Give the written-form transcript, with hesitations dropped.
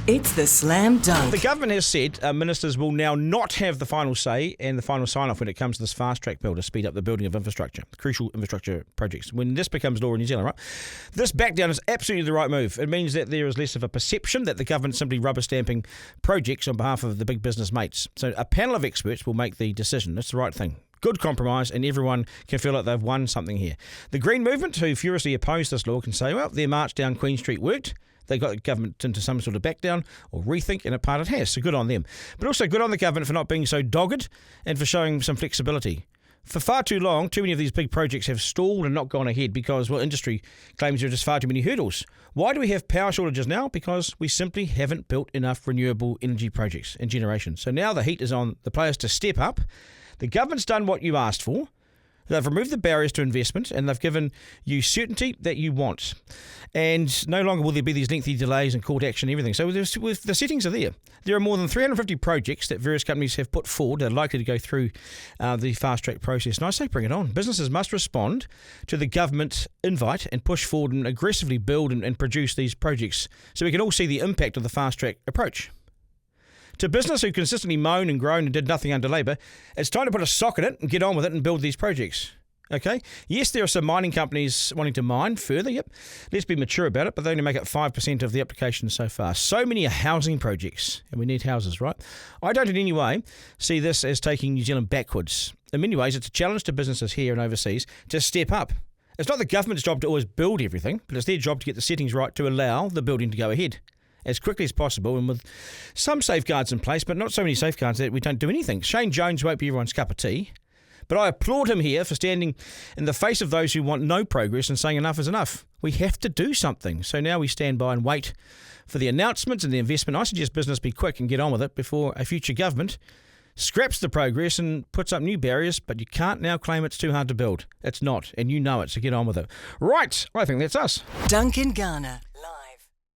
It's the Slam Dunk. The government has said ministers will now not have the final say and the final sign-off when it comes to this fast-track bill to speed up the building of infrastructure, crucial infrastructure projects. When this becomes law in New Zealand, right? This backdown is absolutely the right move. It means that there is less of a perception that the government's simply rubber-stamping projects on behalf of the big business mates. So a panel of experts will make the decision. That's the right thing. Good compromise, and everyone can feel like they've won something here. The Green Movement, who furiously oppose this law, can say, well, their march down Queen Street worked. They got the government into some sort of backdown or rethink, and a part it has, so good on them. But also good on the government for not being so dogged and for showing some flexibility. For far too long, too many of these big projects have stalled and not gone ahead because, well, industry claims there are just far too many hurdles. Why do we have power shortages now? Because we simply haven't built enough renewable energy projects in generations. So now the heat is on the players to step up. The government's done what you asked for. They've removed the barriers to investment and they've given you certainty that you want. And no longer will there be these lengthy delays and court action and everything. So with the settings are there. There are more than 350 projects that various companies have put forward that are likely to go through the fast-track process. And I say bring it on. Businesses must respond to the government invite and push forward and aggressively build and produce these projects so we can all see the impact of the fast-track approach. To business who consistently moan and groan and did nothing under Labour, it's time to put a sock in it and get on with it and build these projects. Okay? Yes, there are some mining companies wanting to mine further, yep. Let's be mature about it, but they only make up 5% of the applications so far. So many are housing projects, and we need houses, right? I don't in any way see this as taking New Zealand backwards. In many ways, it's a challenge to businesses here and overseas to step up. It's not the government's job to always build everything, but it's their job to get the settings right to allow the building to go ahead as quickly as possible and with some safeguards in place, but not so many safeguards that we don't do anything. Shane Jones won't be everyone's cup of tea, but I applaud him here for standing in the face of those who want no progress and saying enough is enough. We have to do something. So now we stand by and wait for the announcements and the investment. I suggest business be quick and get on with it before a future government scraps the progress and puts up new barriers, but you can't now claim it's too hard to build. It's not, and you know it, so get on with it. Right, I think that's us. Duncan Garner, live.